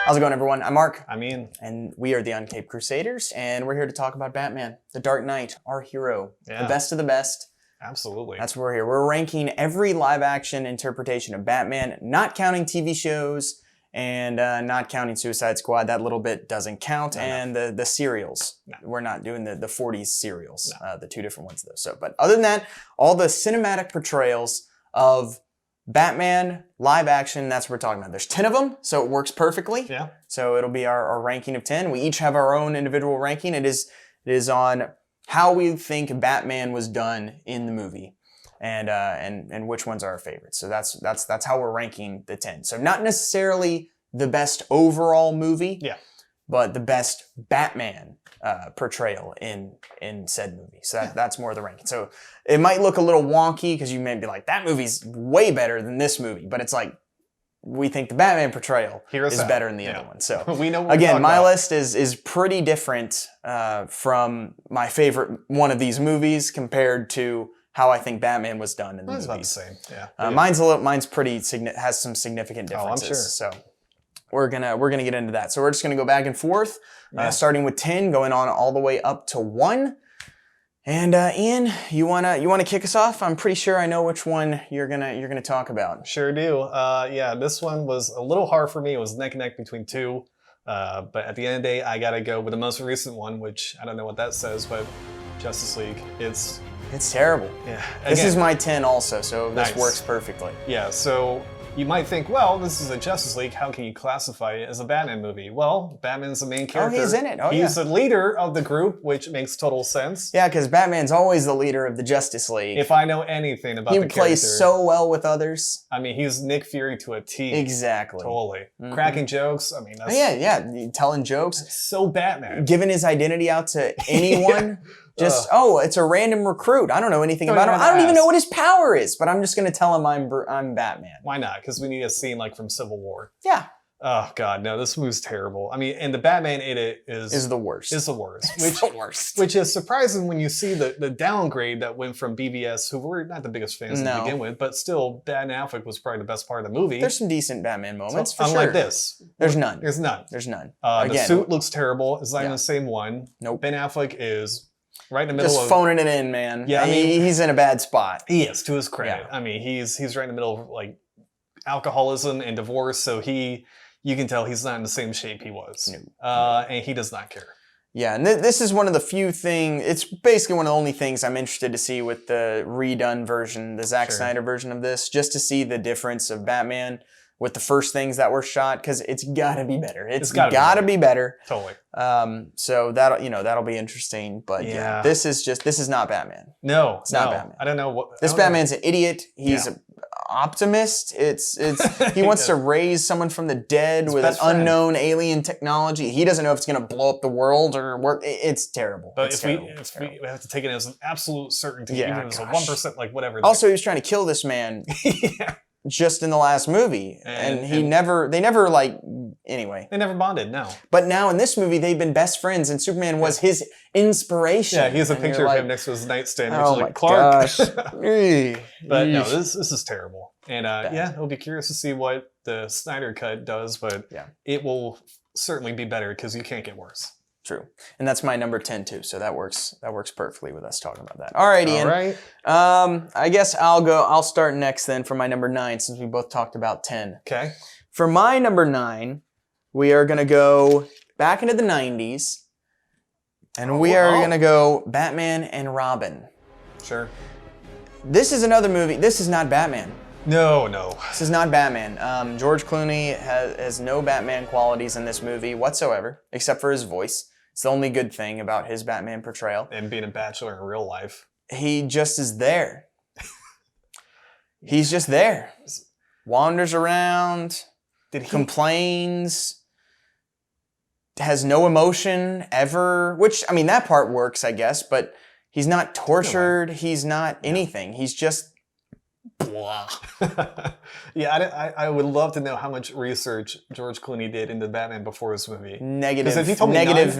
How's it going, everyone? I'm Mark. I'm Ian. And we are the Uncaped Crusaders, and we're here to talk about Batman, the Dark Knight, our hero, the best of the best. Absolutely. That's what we're here. We're ranking every live-action interpretation of Batman, not counting TV shows and not counting Suicide Squad. That little bit doesn't count. And the serials. No. We're not doing the 40s serials, the two different ones, though. So, but other than that, all the cinematic portrayals of Batman, live action, that's what we're talking about. There's 10 of them, so it works perfectly. Yeah. So it'll be our ranking of 10. We each have our own individual ranking. It is on how we think Batman was done in the movie and which ones are our favorites. So that's how we're ranking the 10. So not necessarily the best overall movie, but the best Batman portrayal in said movie. So that's more the ranking. So it might look a little wonky because you may be like, that movie's way better than this movie, but it's like, we think the Batman portrayal is better than the other one. So we know again, my list is pretty different from my favorite one of these movies compared to how I think Batman was done in the movies. Mine's about the same. Yeah. Mine's pretty has some significant differences. I'm sure. So we're gonna get into that. So we're just gonna go back and forth, starting with 10, going on all the way up to 1. And Ian, you wanna kick us off? I'm pretty sure I know which one you're gonna talk about. Sure do. This one was a little hard for me. It was neck and neck between two. But at the end of the day, I gotta go with the most recent one, which I don't know what that says, but Justice League. It's terrible. Yeah. This is my 10 also, so this works perfectly. Yeah. So you might think, well, this is a Justice League. How can you classify it as a Batman movie? Well, Batman's the main character. Oh, he's in it. Oh, he's the leader of the group, which makes total sense. Yeah, because Batman's always the leader of the Justice League. If I know anything about the character. He plays so well with others. I mean, he's Nick Fury to a T. Exactly. Totally. Mm-hmm. Cracking jokes. I mean, that's... Telling jokes. So Batman. Giving his identity out to anyone. It's a random recruit. I don't know anything about him. I don't even know what his power is, but I'm just going to tell him I'm Batman. Why not? Because we need a scene like from Civil War. Yeah. Oh, God, no, this movie's terrible. I mean, and the Batman in it is the worst. Is the worst. It's the worst. Which is surprising when you see the downgrade that went from BVS, who were not the biggest fans to begin with, but still, Ben Affleck was probably the best part of the movie. There's some decent Batman moments, for unlike sure. this. There's none. There's none. There's none. The suit looks terrible. It's not even the same one. Nope. Ben Affleck is... right in the middle just phoning it in, man. Yeah, I mean, he's in a bad spot. He is, to his credit. Yeah. I mean, he's right in the middle of like alcoholism and divorce, so you can tell he's not in the same shape he was. No. And he does not care. Yeah, and this is one of the few things, it's basically one of the only things I'm interested to see with the redone version, the Zack Snyder version of this, just to see the difference of Batman with the first things that were shot, because it's gotta be better. It's gotta be better. Totally. So that'll be interesting. But yeah, this is not Batman. No, it's not Batman. I don't know what this Batman's an idiot. He's an optimist. He wants to raise someone from the dead with an unknown alien technology. He doesn't know if it's gonna blow up the world or work. It's terrible. But if we have to take it as an absolute certainty, even if it's a 1%, like whatever. Also, he was trying to kill this man. Just in the last movie, and they never anyway. They never bonded, no. But now in this movie, they've been best friends, and Superman was his inspiration. Yeah, he has a picture of him next to his nightstand, which is like, Clark. But no, this is terrible. And it'll be curious to see what the Snyder cut does, but it will certainly be better because you can't get worse. True. And that's my number 10 too, so that works perfectly with us talking about that. All right, Ian. All right. I guess I'll start next then for my number 9, since we both talked about 10. Okay. For my number 9, we are gonna go back into the 90s, and we are gonna go Batman and Robin. Sure. This is another movie. This is not Batman. No. This is not Batman. George Clooney has no Batman qualities in this movie whatsoever, except for his voice. It's the only good thing about his Batman portrayal. And being a bachelor in real life. He just is there. He's just there. Wanders around, complains, has no emotion ever, which, I mean, that part works, I guess, but he's not tortured. He's not anything. He's just blah. I would love to know how much research George Clooney did into Batman before this movie. Negative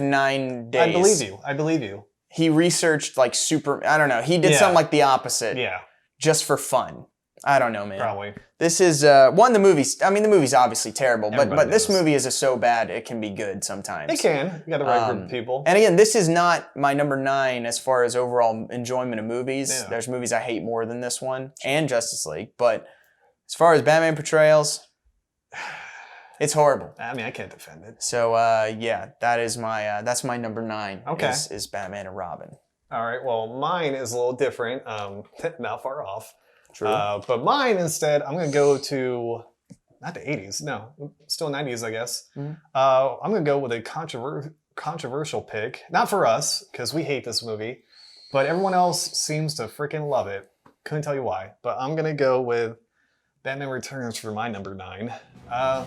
9 days. I believe you. He researched like I don't know. He did something like the opposite. Yeah. Just for fun. I don't know, man. Probably. This is the movies. I mean, the movie's obviously terrible, but this movie is so bad it can be good sometimes. It can. You got the right group of people. And again, this is not my number 9 as far as overall enjoyment of movies. Yeah. There's movies I hate more than this one and Justice League, but as far as Batman portrayals, it's horrible. I mean, I can't defend it. So yeah, that's my number 9. Okay. Is Batman and Robin. All right. Well, mine is a little different. Not far off. True. But mine instead, I'm gonna go to not the 80s. No, still 90s, I guess. Mm-hmm. I'm gonna go with a controversial pick. Not for us, because we hate this movie, but everyone else seems to freaking love it. Couldn't tell you why, but I'm gonna go with Batman Returns for my number 9.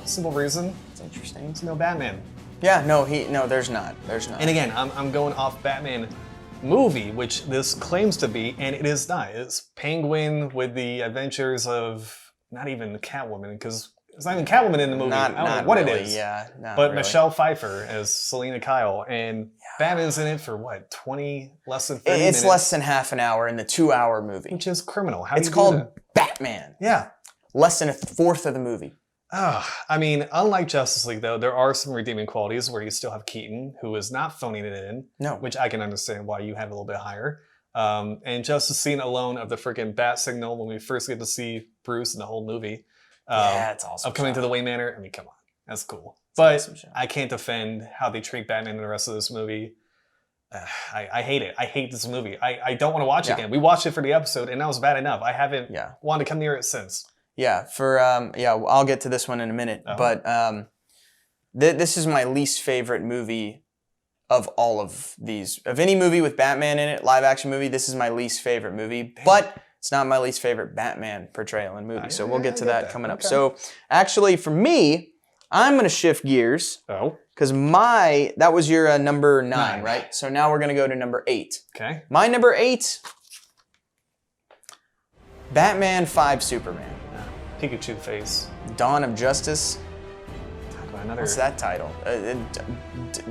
Simple reason. It's interesting. There's no Batman. Yeah. No. There's not. There's not. And again, I'm going off Batman movie, which this claims to be, and it is not. It's Penguin with the adventures of not even Catwoman, because there's not even Catwoman in the movie. I don't know what really, it is. Yeah, but really. Michelle Pfeiffer as Selena Kyle, and Batman's in it for what, 20, less than 30 minutes? It's less than half an hour in the 2-hour movie. Which is criminal. How It's do you do called that? Batman. Yeah. Less than a fourth of the movie. I mean, unlike Justice League, though, there are some redeeming qualities where you still have Keaton, who is not phoning it in. No. Which I can understand why you have a little bit higher. And just the scene alone of the freaking bat signal when we first get to see Bruce in the whole movie. Yeah, it's awesome. Of coming to the Wayne Manor. I mean, come on. That's cool. Awesome But I can't defend how they treat Batman in the rest of this movie. I hate it. I hate this movie. I don't want to watch it again. We watched it for the episode, and that was bad enough. I haven't wanted to come near it since. Yeah, I'll get to this one in a minute. But this is my least favorite movie of all of these. Of any movie with Batman in it, live action movie, this is my least favorite movie. Damn. But it's not my least favorite Batman portrayal in movie. So we'll get to that coming up. So actually, for me, I'm going to shift gears. Oh. Because that was your number 9, right? So now we're going to go to number 8. Okay. My number 8, Batman 5 Superman. Pikachu face. Dawn of Justice. Talk about another... What's that title?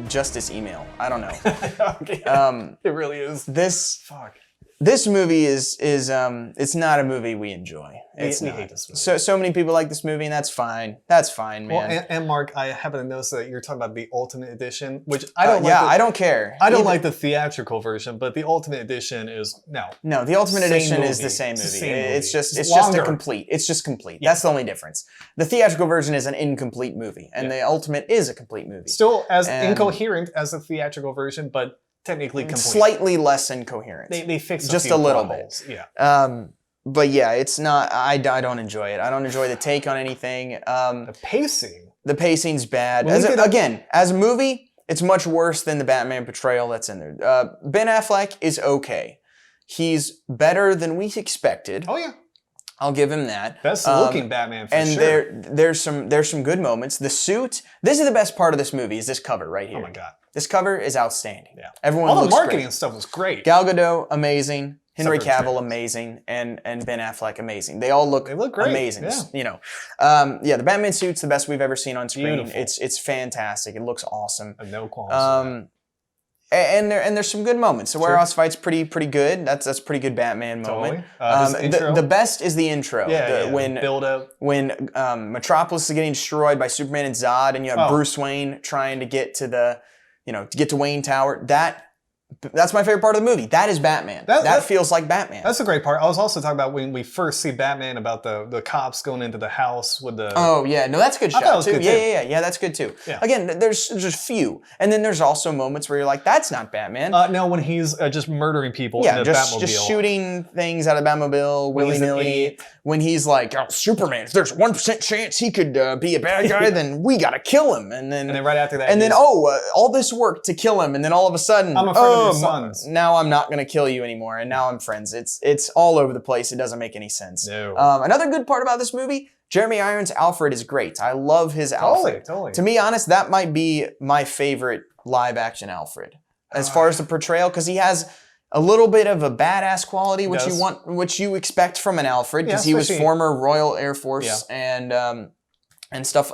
Justice Email. I don't know. Okay. It really is. This movie is it's not a movie we enjoy. We hate this movie. So many people like this movie, and that's fine. That's fine, man. Well, and Mark, I happen to notice that you're talking about the Ultimate Edition, which I don't like. I don't care. I don't like the theatrical version, but the Ultimate Edition is no, the Ultimate Edition is the same movie. It's just a complete. It's just complete. Yeah. That's the only difference. The theatrical version is an incomplete movie, and the Ultimate is a complete movie. Still as incoherent as the theatrical version, but technically complete. Slightly less incoherent. They fixed just a little bit. Yeah. But yeah, it's not. I don't enjoy it. I don't enjoy the take on anything. The pacing. The pacing's bad. As a movie, it's much worse than the Batman portrayal that's in there. Ben Affleck is okay. He's better than we expected. Oh yeah. I'll give him that. Best looking Batman for sure. And there's some good moments. The suit. This is the best part of this movie. Is this cover right here? Oh my god. This cover is outstanding. Yeah. Everyone all the looks marketing great. and stuff was great. Gal Gadot, amazing. Henry Cavill, trailers. Amazing, and Ben Affleck, amazing. They all look great. amazing. Yeah. You know, the Batman suit's the best we've ever seen on screen. Beautiful. It's fantastic. It looks awesome. No qualms. And there's some good moments. The warehouse fight's pretty good. That's a pretty good Batman moment. The best is the intro. When build up. When Metropolis is getting destroyed by Superman and Zod, and you have Bruce Wayne trying to get to Wayne Tower. That's my favorite part of the movie. That is Batman. That feels like Batman. That's a great part. I was also talking about when we first see Batman about the cops going into the house with the... Oh, yeah. No, that's a good shot, that was too. good, Yeah, that's good, too. Yeah. Again, there's just few. And then there's also moments where you're like, that's not Batman. No, when he's just murdering people in the Batmobile. Just shooting things out of Batmobile, willy-nilly. When he's like, Superman, if there's 1% chance he could be a bad guy, then we gotta kill him. And then right after that... And then, all this work to kill him. And then all of a sudden... I'm a friend of your son's. Now I'm not going to kill you anymore, and now I'm friends. It's all over the place. It doesn't make any sense. No. Another good part about this movie, Jeremy Irons' Alfred is great. I love his Alfred. Totally. To be honest, that might be my favorite live-action Alfred, as far as the portrayal, because he has a little bit of a badass quality, which you expect from an Alfred, because he was former Royal Air Force, and and stuff.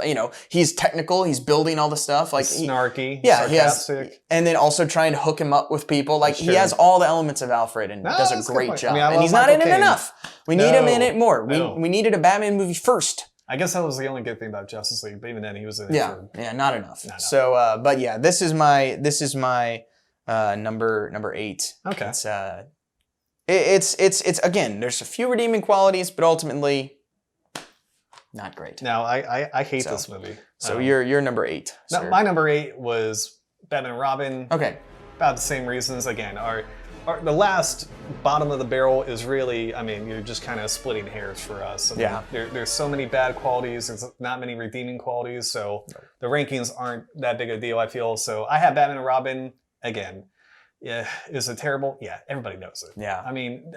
He's technical. He's building all the stuff. Like snarky, sarcastic. And then also trying to hook him up with people. Like he has all the elements of Alfred and does a great job. And he's not in it enough. We need him in it more. We needed a Batman movie first. I guess that was the only good thing about Justice League, but even then he was in it. Yeah, not enough. So, but yeah, this is my number 8. Okay. It's again, there's a few redeeming qualities, but ultimately not great. Now, I hate this movie. So you're number 8. No, my number 8 was Batman and Robin. Okay. About the same reasons. Again, the last bottom of the barrel is really, you're just kind of splitting hairs for us. There's so many bad qualities. There's not many redeeming qualities. So the rankings aren't that big a deal, I feel. So I have Batman and Robin again. Yeah, is it terrible? Yeah, everybody knows it. Yeah.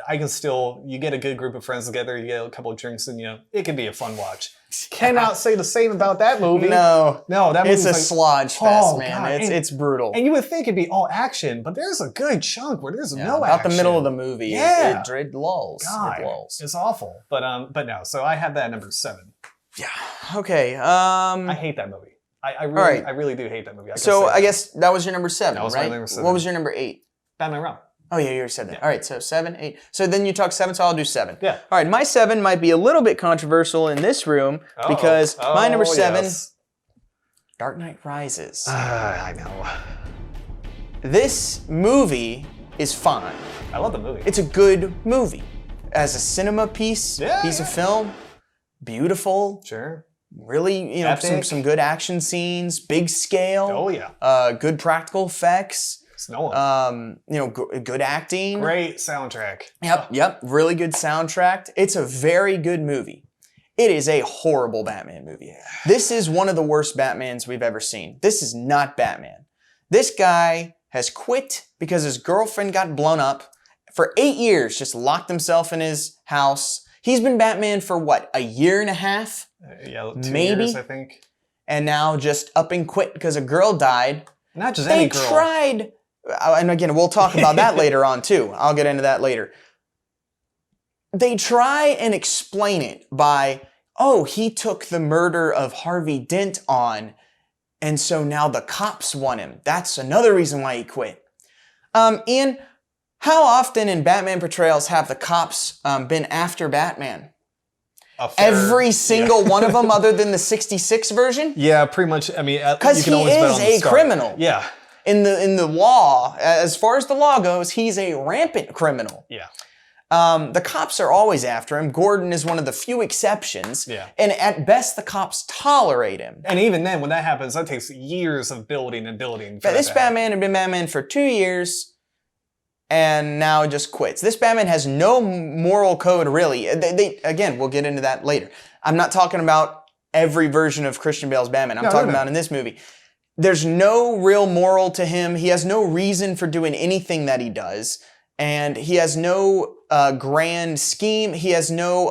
I can still, you get a good group of friends together, you get a couple of drinks, and it can be a fun watch. Cannot say the same about that movie. No, that movie's it's a slodge fest, man. God. It's brutal. And you would think it'd be all action, but there's a good chunk where there's no action. About the middle of the movie, it lulls. God, it lulls. It's awful. But no, so I have that at number 7. Yeah. Okay. I hate that movie. I really do hate that movie. I guess that was your number 7, that was right? My number 7. What was your number 8? Batman and Robin. Oh, yeah, you already said that. Yeah. All right, so 7, 8. So then you talk 7, so I'll do 7. Yeah. All right, my 7 might be a little bit controversial in this room because my number 7, Dark Knight Rises. I know. This movie is fine. I love the movie. It's a good movie. As a cinema piece of film, beautiful. Sure. Really, some good action scenes, big scale. Oh, yeah. Good practical effects. Good acting. Great soundtrack. Yep. Really good soundtrack. It's a very good movie. It is a horrible Batman movie. This is one of the worst Batmans we've ever seen. This is not Batman. This guy has quit because his girlfriend got blown up. For 8 years, just locked himself in his house. He's been Batman for what, a year and a half? 2 years, I think. And now just up and quit because a girl died. Not just any girl. They tried... And again, we'll talk about that later on too. I'll get into that later. They try and explain it by, he took the murder of Harvey Dent on, and so now the cops want him. That's another reason why he quit. Ian, how often in Batman portrayals have the cops been after Batman? Every single one of them other than the 66 version? Yeah, pretty much. Because he is a criminal. Yeah. In the law, as far as the law goes, he's a rampant criminal. Yeah. The cops are always after him. Gordon is one of the few exceptions. Yeah. And at best, the cops tolerate him. And even then, when that happens, that takes years of building and building. But this Batman had been Batman for 2 years and now just quits. This Batman has no moral code, really. Again, we'll get into that later. I'm not talking about every version of Christian Bale's Batman. I'm talking about in this movie. There's no real moral to him. He has no reason for doing anything that he does. And he has no grand scheme. He has no,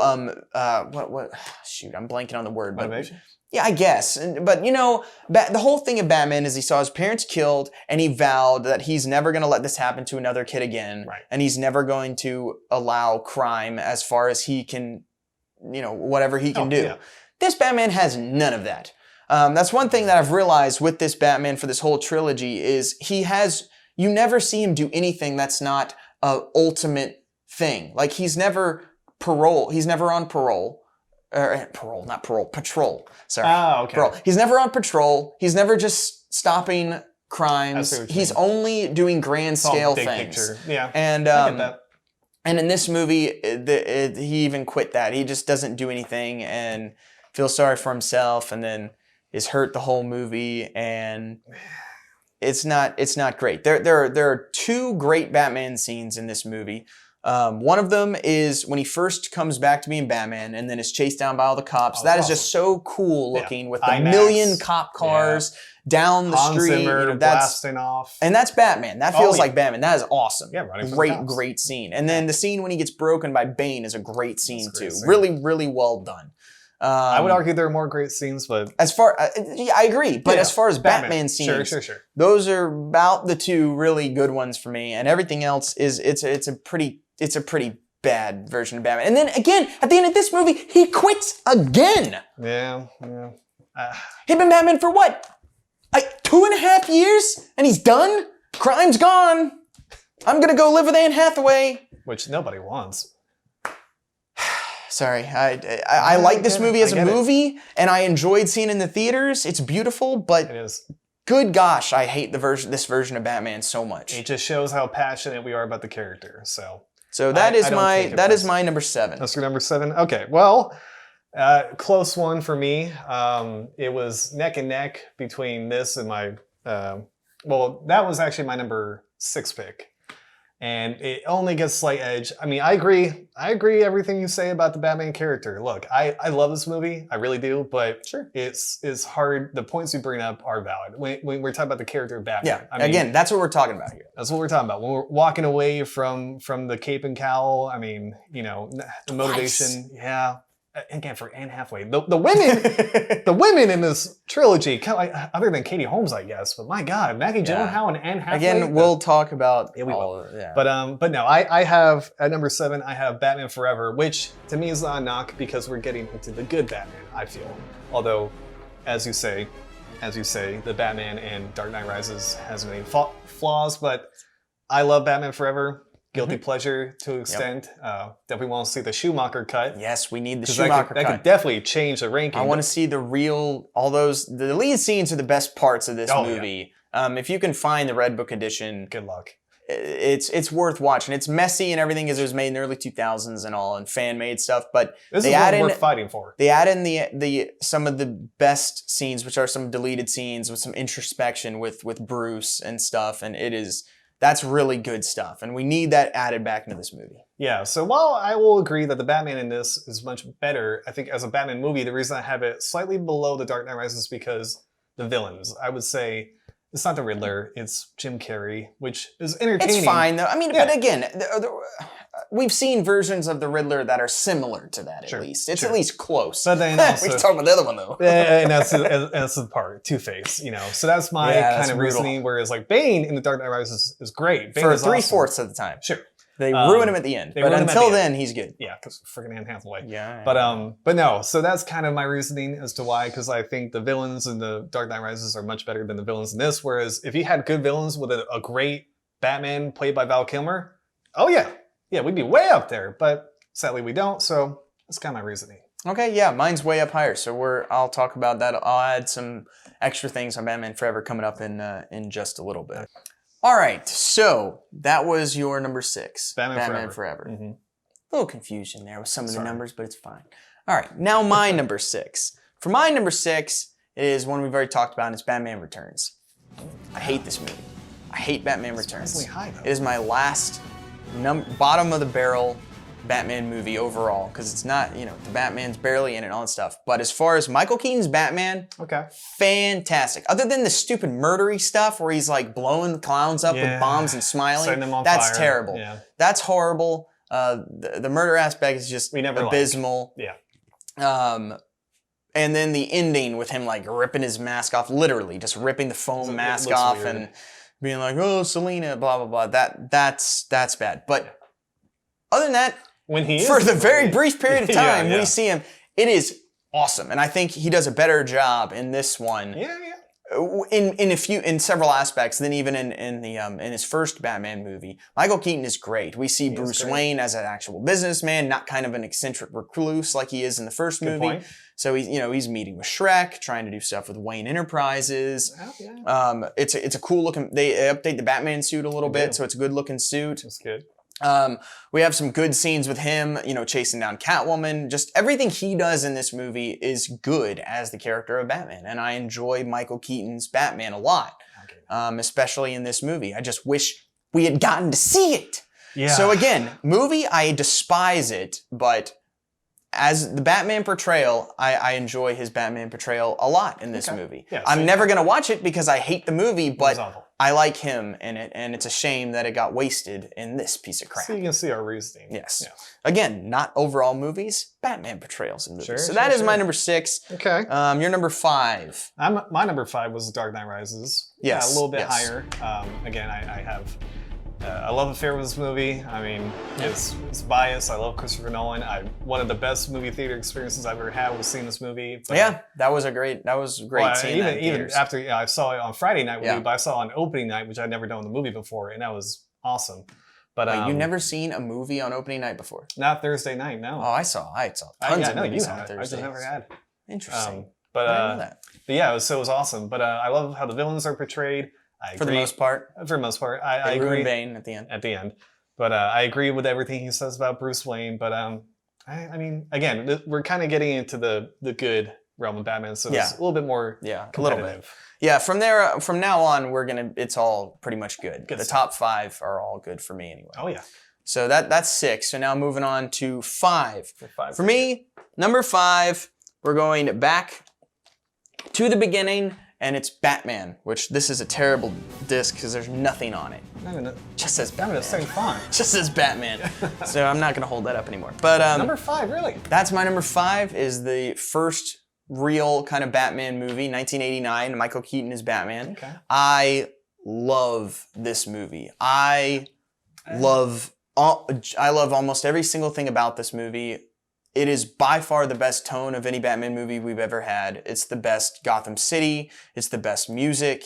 shoot, I'm blanking on the word. Motivation? Yeah, I guess. But, the whole thing of Batman is he saw his parents killed and he vowed that he's never going to let this happen to another kid again. Right. And he's never going to allow crime as far as he can, whatever he can do. Yeah. This Batman has none of that. That's one thing that I've realized with this Batman for this whole trilogy is you never see him do anything that's not an ultimate thing. Like he's never on parole. Patrol. Sorry. Oh, okay. Parole. He's never on patrol. He's never just stopping crimes. He's only doing grand scale big things. Picture. Yeah. And I get that. And in this movie, he even quit that. He just doesn't do anything and feels sorry for himself and then is hurt the whole movie, and it's not great. There are 2 great Batman scenes in this movie. One of them is when he first comes back to being Batman and then is chased down by all the cops. That is awesome. Just so cool looking with the IMAX. million cop cars down the street. Zimmer blasting off. And that's Batman. That feels like Batman. That is awesome. Yeah, running from the cops. Great scene. And then the scene when he gets broken by Bane is a great scene too. Scene. Really, really well done. I would argue there are more great scenes, but I agree. But as far as Batman scenes, sure. Those are about the 2 really good ones for me, and everything else is it's a pretty bad version of Batman. And then again, at the end of this movie, he quits again. Yeah. He's been Batman for what? 2.5 years? And he's done? Crime's gone. I'm gonna go live with Anne Hathaway. Which nobody wants. Sorry, I like this movie as a movie, and I enjoyed seeing it in the theaters. It's beautiful, but it is. Good gosh, I hate this version of Batman so much. It just shows how passionate we are about the character. So that is my number 7. That's your number 7. Okay, well, close one for me. It was neck and neck between this and my. Well, that was actually my number 6 pick. And it only gets a slight edge. I mean, I agree everything you say about the Batman character. Look, I love this movie. I really do. But sure, it's hard. The points you bring up are valid. When we're talking about the character of Batman. Yeah, I mean, again, that's what we're talking about here. That's what we're talking about. When we're walking away from the cape and cowl, I mean, you know, the motivation. Nice. Yeah. Again, for Anne Hathaway, the women in this trilogy, kind of like, other than Katie Holmes, I guess, but my God, Maggie Gyllenhaal and Anne Hathaway. Again, we'll talk about. Yeah, we will. Yeah. But no, I have at number 7, I have Batman Forever, which to me is not a knock because we're getting into the good Batman. I feel, although, as you say, the Batman and Dark Knight Rises has many flaws, but I love Batman Forever. Guilty pleasure to an extent. Definitely want to see the Schumacher cut. Yes, we need the Schumacher cut. That could definitely change the ranking. I want to see the lead scenes are the best parts of this movie. Yeah. If you can find the Red Book edition, good luck. It's worth watching. It's messy and everything as it was made in the early 2000s and all, and fan-made stuff. But this is what we're fighting for. They add in the some of the best scenes, which are some deleted scenes with some introspection with Bruce and stuff, and that's really good stuff, and we need that added back into this movie. Yeah, so while I will agree that the Batman in this is much better, I think as a Batman movie, the reason I have it slightly below The Dark Knight Rises is because the villains. I would say it's not the Riddler, it's Jim Carrey, which is entertaining. It's fine, though. I mean, but again, we've seen versions of the Riddler that are similar to that, at least. It's at least close. But then also, we can talk about the other one, though. And that's the part, Two-Face, you know. So that's my kind of reasoning, whereas like Bane in The Dark Knight Rises is great. Bane for is 3/4 awesome. of the time. Sure. They ruin him at the end. But until then, he's good. Yeah, because freaking Anne Hathaway. Yeah. But no, so that's kind of my reasoning as to why, because I think the villains in The Dark Knight Rises are much better than the villains in this, whereas if you had good villains with a great Batman played by Val Kilmer, oh yeah, we'd be way up there, but sadly we don't, so that's kind of my reasoning. Okay, yeah, mine's way up higher, so I'll talk about that. I'll add some extra things on Batman Forever coming up in just a little bit. All right, so that was your number 6, Batman Forever. Mm-hmm. A little confusion there with some of the numbers, but it's fine. All right, now my number 6. For my number 6, it is one we've already talked about, and it's Batman Returns. I hate this movie. I hate Batman Returns. High, though. It is my last bottom of the barrel Batman movie overall, because it's not, the Batman's barely in it and all that stuff. But as far as Michael Keaton's Batman, fantastic. Other than the stupid murdery stuff where he's like blowing clowns up with bombs and smiling, that's terrible. Yeah. That's horrible. The murder aspect is just abysmal. Yeah. And then the ending with him like ripping his mask off, literally just ripping the foam mask off and being like, "Oh, Selena," blah blah blah. That's bad. But other than that, for the very brief period of time we see him, it is awesome, and I think he does a better job in this one. In several aspects than even in his first Batman movie. Michael Keaton is great. We see Bruce Wayne as an actual businessman, not kind of an eccentric recluse like he is in the first movie. Point. So he's meeting with Shrek, trying to do stuff with Wayne Enterprises. It's a cool looking. They update the Batman suit a little bit, so it's a good looking suit. That's good. We have some good scenes with him, chasing down Catwoman. Just everything he does in this movie is good as the character of Batman. And I enjoy Michael Keaton's Batman a lot, especially in this movie. I just wish we had gotten to see it. Yeah. So again, movie, I despise it, but as the Batman portrayal, I enjoy his Batman portrayal a lot in this movie. Yeah, I'm never going to watch it because I hate the movie, but I like him in it, and it's a shame that it got wasted in this piece of crap. So you can see our reasoning. Yes. Yeah. Again, not overall movies, Batman portrayals in movies. So that is my number 6. Okay. Your number 5. My number 5 was Dark Knight Rises. Yes. Yeah, a little bit higher. Again, I have I love affair with this movie. I mean, it's biased. I love Christopher Nolan. One of the best movie theater experiences I've ever had was seeing this movie. But, yeah, that was great seeing that in even theaters. after I saw it on Friday night with you, but I saw it on opening night, which I'd never done with the movie before, and that was awesome. But Wait, you've never seen a movie on opening night before? Not Thursday night, no. Oh, I saw tons of movies on Thursdays. I just never had. Interesting. But I didn't know that. yeah, it was awesome. But I love how the villains are portrayed. For the most part. For the most part, I they agree. ruin Bane at the end. At the end, but I agree with everything he says about Bruce Wayne. But I mean, again, we're kind of getting into the good realm of Batman, so it's a little bit more a little bit. Yeah, from now on, it's all pretty much good. The stuff. top 5 are all good for me anyway. Oh yeah. So that's 6. So now moving on to 5. For me, number 5, we're going back to the beginning. And it's Batman, which this is a terrible disc because there's nothing on it. Just says Batman. The same font. Just says Batman. So I'm not gonna hold that up anymore. But number 5, really? That's my number 5. Is the first real kind of Batman movie, 1989. Michael Keaton is Batman. Okay. I love this movie. I love almost every single thing about this movie. It is by far the best tone of any Batman movie we've ever had. It's the best Gotham City. It's the best music.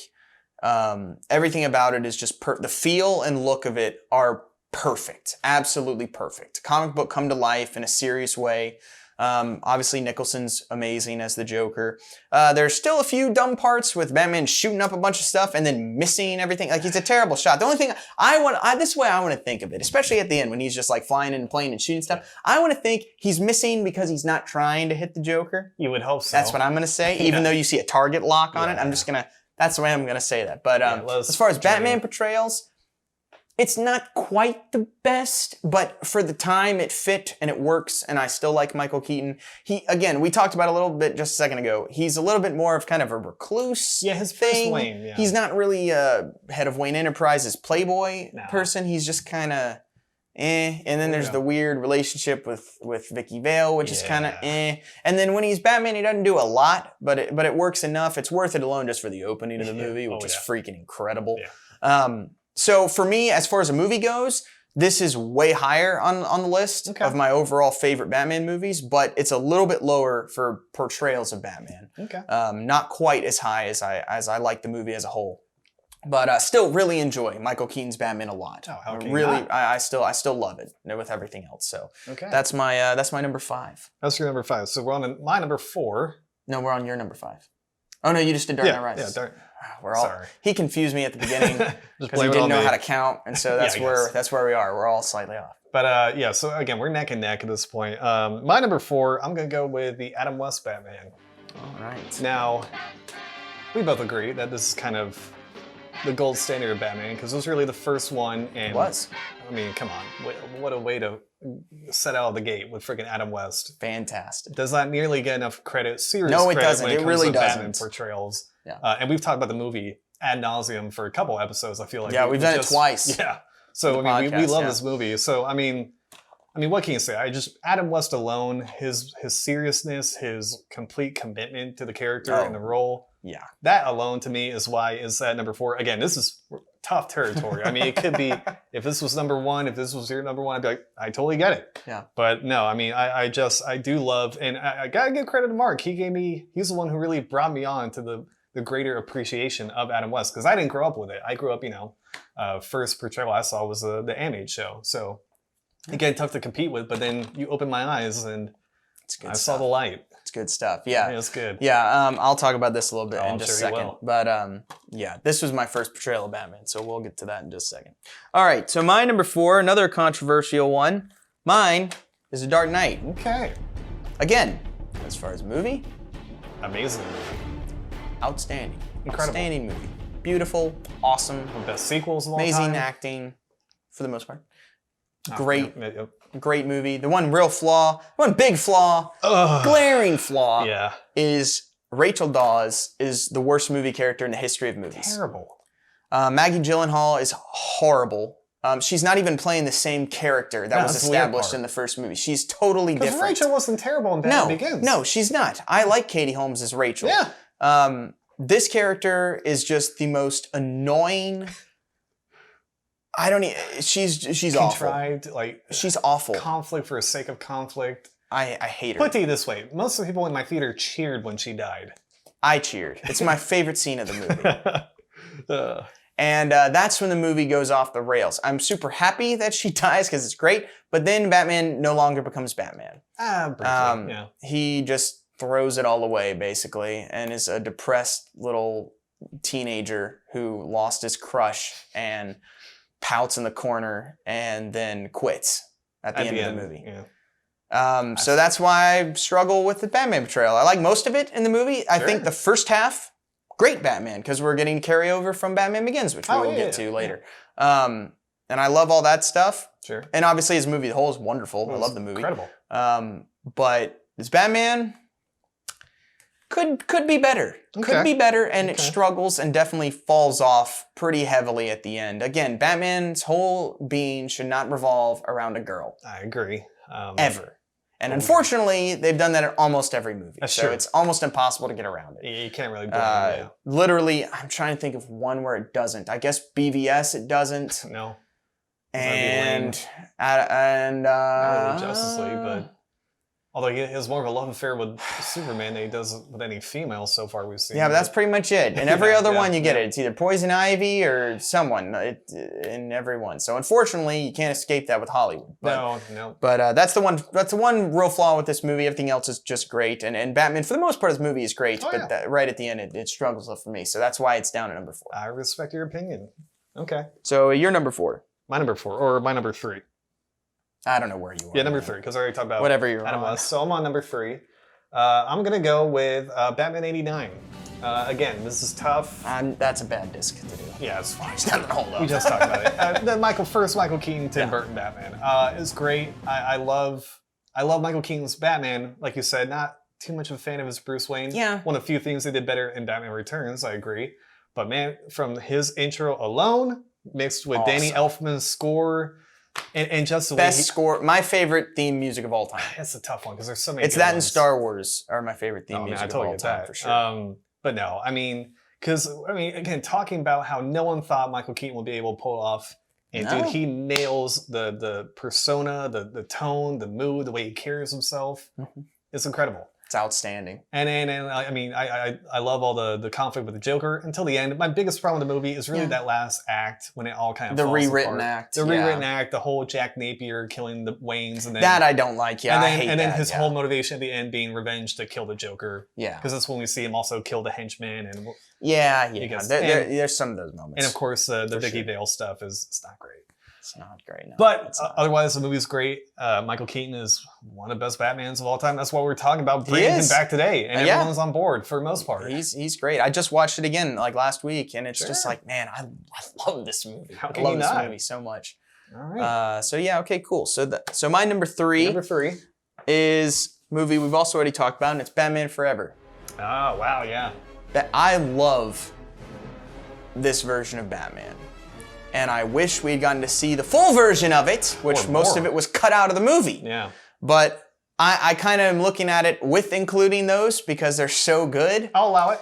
Everything about it is just the feel and look of it are perfect. Absolutely perfect. Comic book come to life in a serious way. Obviously, Nicholson's amazing as the Joker. There's still a few dumb parts with Batman shooting up a bunch of stuff and then missing everything. Like, it's a terrible shot. The only thing this is the way I want to think of it, especially at the end when he's just like flying and playing and shooting stuff. I want to think he's missing because he's not trying to hit the Joker. You would hope so. That's what I'm going to say. Even though you see a target lock on it, that's the way I'm going to say that. But as far as Batman portrayals, it's not quite the best, but for the time it fit and it works, and I still like Michael Keaton. We talked about it a little bit just a second ago. He's a little bit more of kind of a recluse his thing. first Wayne, yeah. He's not really head of Wayne Enterprises playboy person. He's just kind of And then there's the weird relationship with Vicky Vale, which is kind of And then when he's Batman, he doesn't do a lot, but it works enough. It's worth it alone just for the opening of the movie, which is freaking incredible. Yeah. So for me, as far as a movie goes, this is way higher on the list of my overall favorite Batman movies, but it's a little bit lower for portrayals of Batman. Okay. Not quite as high as I like the movie as a whole. But still really enjoy Michael Keaton's Batman a lot. Oh, how can you not? I still love it with everything else. So that's my number 5. That's your number 5. So we're on my number 4. No, we're on your number 5. Oh no, you just did Dark Knight Rises. Yeah, Sorry. He confused me at the beginning because he didn't know how to count, and so that's where we are. We're all slightly off. But so again, we're neck and neck at this point. My number 4, I'm gonna go with the Adam West Batman. All right. Now, we both agree that this is kind of the gold standard of Batman because it was really the first one. And it was. I mean, come on, what a way to set out of the gate with freaking Adam West. Fantastic. Does not nearly get enough credit. No, it doesn't. It really doesn't. Batman portrayals. Yeah. And we've talked about the movie ad nauseum for a couple episodes. I feel like we've done it twice. Yeah. So I mean, we love this movie. So I mean, what can you say? Adam West alone, his seriousness, his complete commitment to the character and the role. Yeah. That alone to me is why is at number 4. Again, this is tough territory. I mean, it could be if this was number 1, if this was your number 1, I'd be like, I totally get it. Yeah. But no, I mean, I do love, and I gotta give credit to Mark. He's the one who really brought me on to the greater appreciation of Adam West because I didn't grow up with it. I grew up, first portrayal I saw was the animated show. So again, tough to compete with, but then you open my eyes and I saw the light. It's good stuff. Yeah. It's good. Yeah. I'll talk about this a little bit in just a second. But this was my first portrayal of Batman, so we'll get to that in just a second. All right. So my number 4, another controversial one. Mine is The Dark Knight. Okay. Again, as far as a movie, amazing movie. Outstanding. Incredible. Outstanding movie. Beautiful. Awesome. The best sequels of all amazing time. Acting, for the most part. Great. Great movie. The one big flaw, glaring flaw, is Rachel Dawes is the worst movie character in the history of movies. Terrible. Maggie Gyllenhaal is horrible. She's not even playing the same character that was established in the first movie. She's totally different. Because Rachel wasn't terrible in Batman Begins. No, she's not. I like Katie Holmes as Rachel. Yeah. This character is just the most annoying I don't. She's awful. Contrived, like She's awful. conflict for the sake of conflict. I hate her. Put it this way: most of the people in my theater cheered when she died. I cheered. It's my favorite scene of the movie. And that's when the movie goes off the rails. I'm super happy that she dies because it's great, but then Batman no longer becomes Batman. Briefly, yeah. He just throws it all away, basically, and is a depressed little teenager who lost his crush and pouts in the corner and then quits at the end of the movie. Yeah. So that's why I struggle with the Batman portrayal. I like most of it in the movie. I think the first half, great Batman, because we're getting carryover from Batman Begins, which we will get to later. And I love all that stuff. Sure. And obviously his movie, the whole, is wonderful. I love the movie. Incredible. But this Batman could be better. Okay. Could be better, and it struggles and definitely falls off pretty heavily at the end. Again, Batman's whole being should not revolve around a girl. I agree. Ever. And unfortunately, they've done that in almost every movie. That's so true. it's almost impossible to get around it. You can't really blame him. Literally, I'm trying to think of one where it doesn't. I guess BVS it doesn't. No. And Justice League, but although he has more of a love affair with Superman than he does with any female so far we've seen. Yeah, but that's pretty much it. In every other one, you get it. It's either Poison Ivy or someone in every one. So unfortunately, you can't escape that with Hollywood. But, no. But that's the one. That's the one real flaw with this movie. Everything else is just great, and Batman for the most part, this movie is great. Right at the end, it struggles for me. So that's why it's down at number 4. I respect your opinion. Okay. So you're number 4. My number 4, or my number 3. I don't know where you are. Yeah, number 3, because I already talked about whatever you're Adam on. West. So I'm on number 3. I'm gonna go with Batman '89. Again, this is tough. That's a bad disc to do. Yeah, it's fine. It's not hold up. We just talked about it. The Michael Keaton, Tim Burton Batman. It's great. I love Michael Keaton's Batman. Like you said, not too much of a fan of his Bruce Wayne. Yeah. One of the few things they did better in Batman Returns. I agree. But man, from his intro alone, mixed with Danny Elfman's score. And just the best score, my favorite theme music of all time. That's a tough one because there's so many. It's that and Star Wars are my favorite theme music of all time for sure. But no, again, talking about how no one thought Michael Keaton would be able to pull it off, and dude, he nails the persona, the tone, the mood, the way he carries himself. It's incredible. It's outstanding. And I love all the conflict with the Joker until the end. My biggest problem with the movie is really that last act when it all kind of falls rewritten apart. act. The rewritten act, the whole Jack Napier killing the Waynes, and then that I don't like. Yeah, and then his whole motivation at the end being revenge to kill the Joker. Yeah, because that's when we see him also kill the henchman and there's some of those moments. And of course, the Vicky Vale stuff it's not great. It's not great. No, but otherwise, the movie's great. Michael Keaton is one of the best Batmans of all time. That's why we're talking about bringing him back today, and everyone's on board for the most part. He's great. I just watched it again like last week, and it's just like, man, I love this movie. I love this movie so much. All right. Okay, cool. So my number 3. Number 3 is a movie we've also already talked about, and it's Batman Forever. Oh wow, yeah. That I love this version of Batman. And I wish we'd gotten to see the full version of it, which most of it was cut out of the movie. Yeah. But I kind of am looking at it with including those because they're so good. I'll allow it.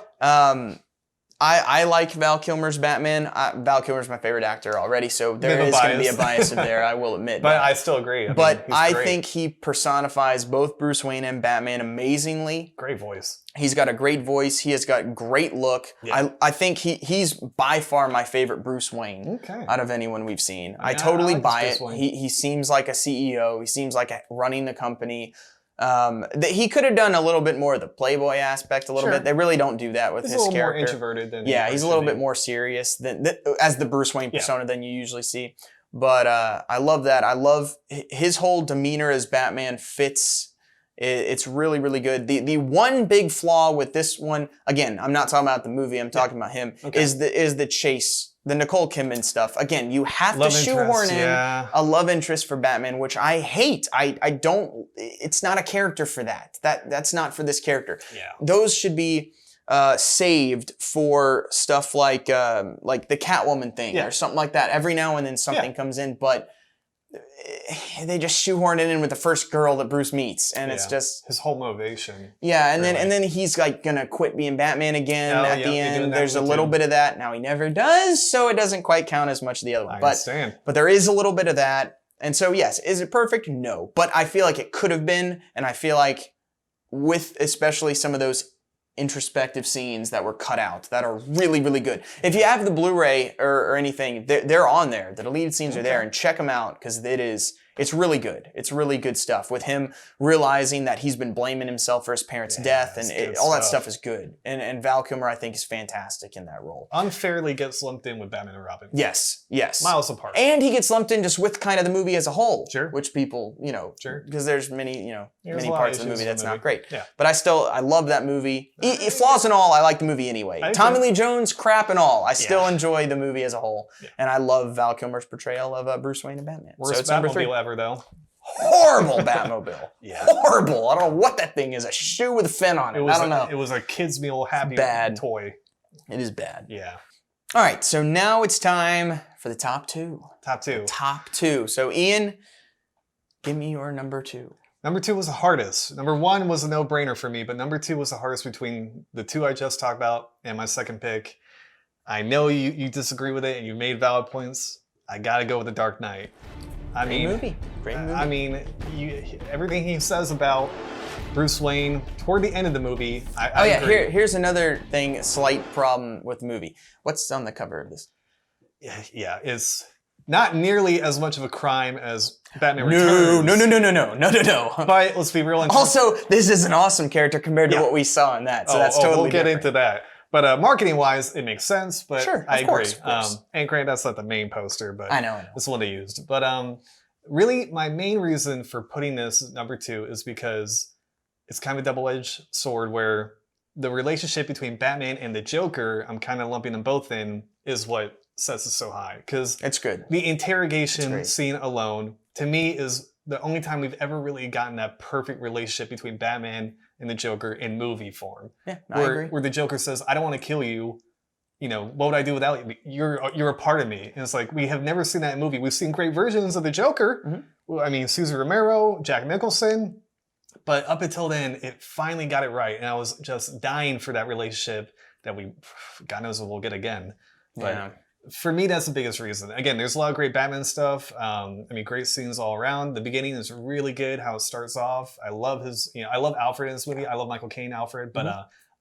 I like Val Kilmer's Batman. Val Kilmer's my favorite actor already, so there is going to be a bias in there, I will admit. But I still agree. I think he personifies both Bruce Wayne and Batman amazingly. Great voice. He's got a great voice. He has got great look. Yeah. I think he's by far my favorite Bruce Wayne out of anyone we've seen. I totally buy it. He seems like a CEO. He seems like running the company. He could have done a little bit more of the playboy aspect a little bit. They really don't do that with his character. He's a little more introverted than he's a little bit more serious than as the Bruce Wayne persona than you usually see. But I love that. I love his whole demeanor as Batman fits. It's really, really good. The one big flaw with this one, again, I'm not talking about the movie, I'm talking about him, is the chase. The Nicole Kidman stuff. Again, you have to shoehorn in a love interest for Batman, which I hate. I don't, it's not a character for that. That's not for this character. Yeah. Those should be saved for stuff like the Catwoman thing or something like that. Every now and then something comes in, but they just shoehorn it in with the first girl that Bruce meets, and it's just his whole motivation. Yeah, and then he's like gonna quit being Batman again at the end. There's a little bit of that. Now he never does, so it doesn't quite count as much as the other one. I understand. But there is a little bit of that. And so yes, is it perfect? No. But I feel like it could have been, and I feel like with especially some of those introspective scenes that were cut out that are really, really good. If you have the Blu-ray or anything, they're on there. The deleted scenes are there, and check them out because it's really good. It's really good stuff with him realizing that he's been blaming himself for his parents' death, and all that stuff is good. And Val Kilmer, I think, is fantastic in that role. Unfairly gets lumped in with Batman and Robin. Yes. Miles apart. And he gets lumped in just with kind of the movie as a whole. Sure. Which people, because there's many parts of the movie that's not great. Yeah. But I love that movie. Flaws and all, I like the movie anyway. Tommy Lee Jones, crap and all. I still enjoy the movie as a whole. Yeah. And I love Val Kilmer's portrayal of Bruce Wayne and Batman. Worst Batmobile ever, though. Horrible Batmobile. Horrible. I don't know what that thing is. A shoe with a fin on it. I don't know. It was a kid's meal happy toy. It is bad. Yeah. All right. So now it's time for the top two. Top two. So Ian, give me your number two. Number two was the hardest. Number one was a no-brainer for me, but number two was the hardest between the two I just talked about and my second pick. I know you disagree with it and you made valid points. I gotta go with The Dark Knight. Great movie. I mean, everything he says about Bruce Wayne toward the end of the movie, I agree. Here's another thing, a slight problem with the movie. What's on the cover of this? Yeah, it's not nearly as much of a crime as Batman Returns. No. But let's be real. Also, this is an awesome character compared to what we saw in that, so that's totally we'll get different. into that. But marketing-wise, it makes sense. But sure, I agree. Of course. And granted, that's not the main poster, but I know. It's the one they used. But really, my main reason for putting this number two is because it's kind of a double-edged sword where the relationship between Batman and the Joker, I'm kind of lumping them both in, is what sets it so high. Because it's good. The interrogation scene alone, to me, is the only time we've ever really gotten that perfect relationship between Batman and the Joker in movie form. Yeah, I agree. Where the Joker says, I don't want to kill you. What would I do without you? You're a part of me. And it's like, we have never seen that in movie. We've seen great versions of the Joker. Mm-hmm. I mean, Cesar Romero, Jack Nicholson. But up until then, it finally got it right. And I was just dying for that relationship that God knows we'll get again. But for me, that's the biggest reason. Again, there's a lot of great Batman stuff. Great scenes all around. The beginning is really good, how it starts off. I love I love Alfred in this movie. I love Michael Caine Alfred, but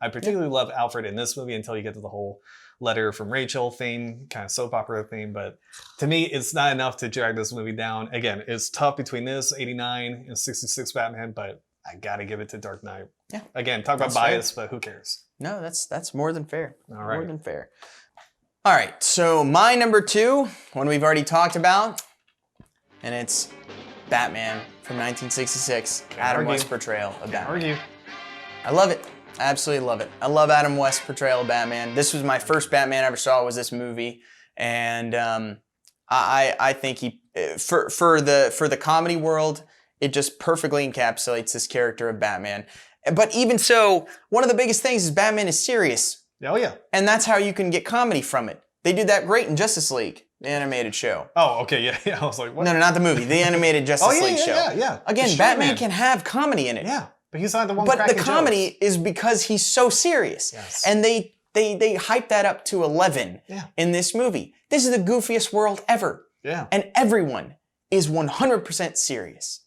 I particularly love Alfred in this movie until you get to the whole letter from Rachel thing, kind of soap opera thing. But to me, it's not enough to drag this movie down. Again, it's tough between this, 89, and 66 Batman, but I gotta give it to Dark Knight. Yeah. Again, talk about bias, but who cares? No, that's more than fair. All right. More than fair. All right, so my number two, one we've already talked about, and it's Batman from 1966, Adam West's portrayal of Batman. I love it. I absolutely love it. I love Adam West's portrayal of Batman. This was my first Batman I ever saw, was this movie, and I think for the comedy world, it just perfectly encapsulates this character of Batman. But even so, one of the biggest things is Batman is serious. Oh, yeah. And that's how you can get comedy from it. They did that great in Justice League, the animated show. Oh, okay, yeah. I was like, what? No, not the movie. The animated Justice League show. Yeah. Again, Batman can have comedy in it. Yeah, but he's not the one But the cracking comedy jokes. is because he's so serious. Yes. And they hype that up to 11 in this movie. This is the goofiest world ever. Yeah. And everyone is 100% serious.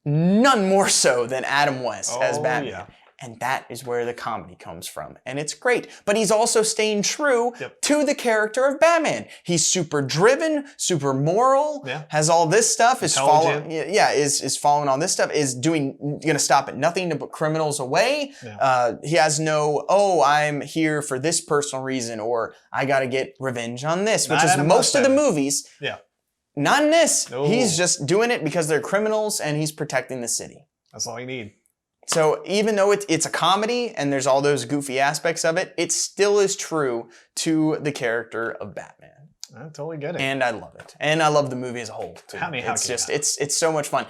None more so than Adam West as Batman. Yeah. And that is where the comedy comes from. And it's great. But he's also staying true to the character of Batman. He's super driven, super moral, has all this stuff, is following all this stuff, is gonna stop at nothing to put criminals away. Yeah. He has no, I'm here for this personal reason, or I gotta get revenge on this, which is most of the movies. Yeah. Not in this. No. He's just doing it because they're criminals and he's protecting the city. That's all you need. So even though it's a comedy and there's all those goofy aspects of it, it still is true to the character of Batman. I totally get it. And I love it. And I love the movie as a whole, too. It's so much fun.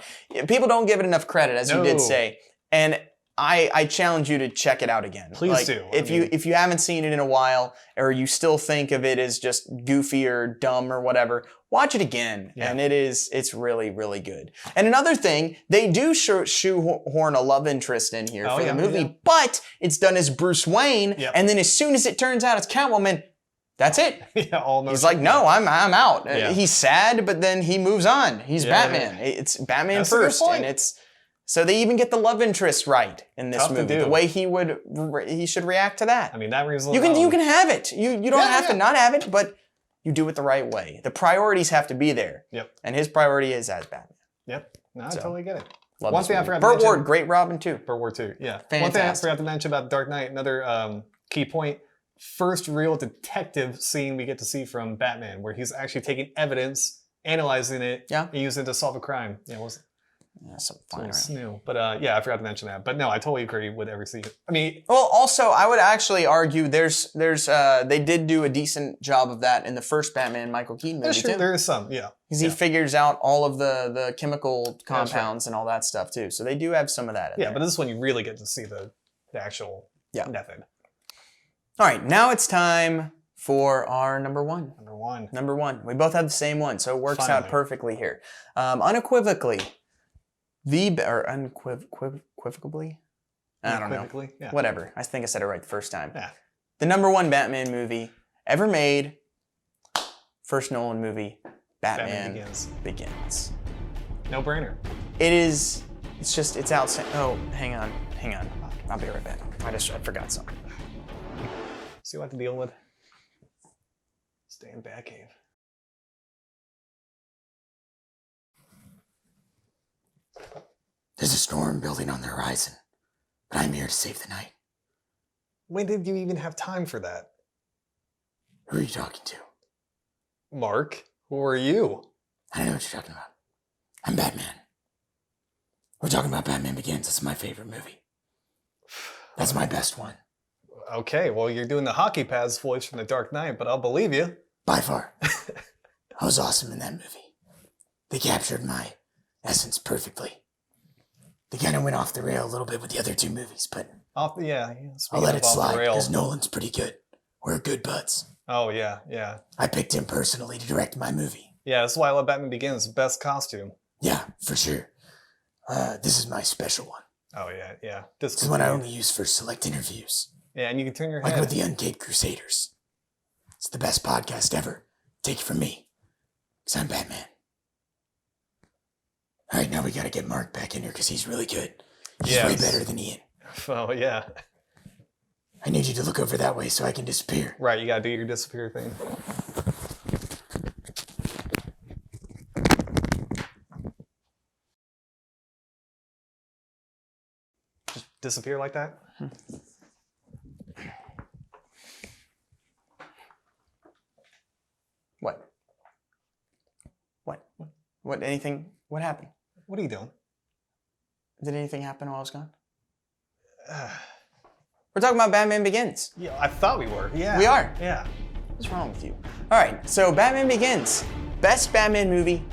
People don't give it enough credit, as you did say. And I challenge you to check it out again. Please do. If you haven't seen it in a while, or you still think of it as just goofy or dumb or whatever, watch it again. Yeah. And it's really, really good. And another thing, they do shoehorn a love interest in here for the movie, but it's done as Bruce Wayne. Yep. And then as soon as it turns out it's Catwoman, that's it. Yeah, almost. He's like, no, I'm out. Yeah. He's sad, but then he moves on. He's Batman. Yeah. It's Batman That's a good first, point. and so they even get the love interest right in this Tough to movie. do. The way he should react to that. I mean, that reason You can have it. You don't have to not have it, but you do it the right way. The priorities have to be there. Yep. And his priority is as Batman. Yep. No, I totally get it. Love One this thing I movie. forgot to Burt mention. Ward, great Robin too. Burt Ward too. Yeah. Fantastic. One thing I forgot to mention about Dark Knight. Another key point. First real detective scene we get to see from Batman, where he's actually taking evidence, analyzing it, and using it to solve a crime. Yeah, what was it? Yeah, some flying around. New. But I forgot to mention that. But no, I totally agree with every scene. I mean, well, also I would actually argue they did do a decent job of that in the first Batman Michael Keaton movie too. There is some, yeah. Because he figures out all of the chemical compounds and all that stuff too. So they do have some of that in there. But this is when you really get to see the actual method. All right, now it's time for our number one. Number one. We both have the same one, so it works out perfectly here. Unequivocally, unequivocally? I don't know. Yeah. Whatever. I think I said it right the first time. Yeah. The number one Batman movie ever made. First Nolan movie, Batman Begins. No brainer. It's outside. Oh, hang on. I'll be right back. I forgot something. See what I have to deal with? Stay in Batcave. There's a storm building on the horizon, but I'm here to save the night. When did you even have time for that? Who are you talking to? Mark, who are you? I don't know what you're talking about. I'm Batman. We're talking about Batman Begins. It's my favorite movie. That's my best one. Okay, well, you're doing the hockey pads voice from The Dark Knight, but I'll believe you. By far. I was awesome in that movie. They captured my essence perfectly. They kind of went off the rail a little bit with the other two movies, but I'll let it slide because Nolan's pretty good. We're good buds. Oh, yeah. I picked him personally to direct my movie. Yeah, that's why I love Batman Begins. Best costume. Yeah, for sure. This is my special one. Oh, yeah. This is one I only use for select interviews. Yeah, and you can turn your head. Like with the Uncaped Crusaders. It's the best podcast ever. Take it from me. Because I'm Batman. All right, now we got to get Mark back in here because he's really good. He's way better than Ian. Oh, yeah. I need you to look over that way so I can disappear. Right, you got to do your disappear thing. Just disappear like that? What? Anything? What happened? What are you doing? Did anything happen while I was gone? We're talking about Batman Begins. Yeah, I thought we were. Yeah. We are. Yeah. What's wrong with you? All right, so Batman Begins. Best Batman movie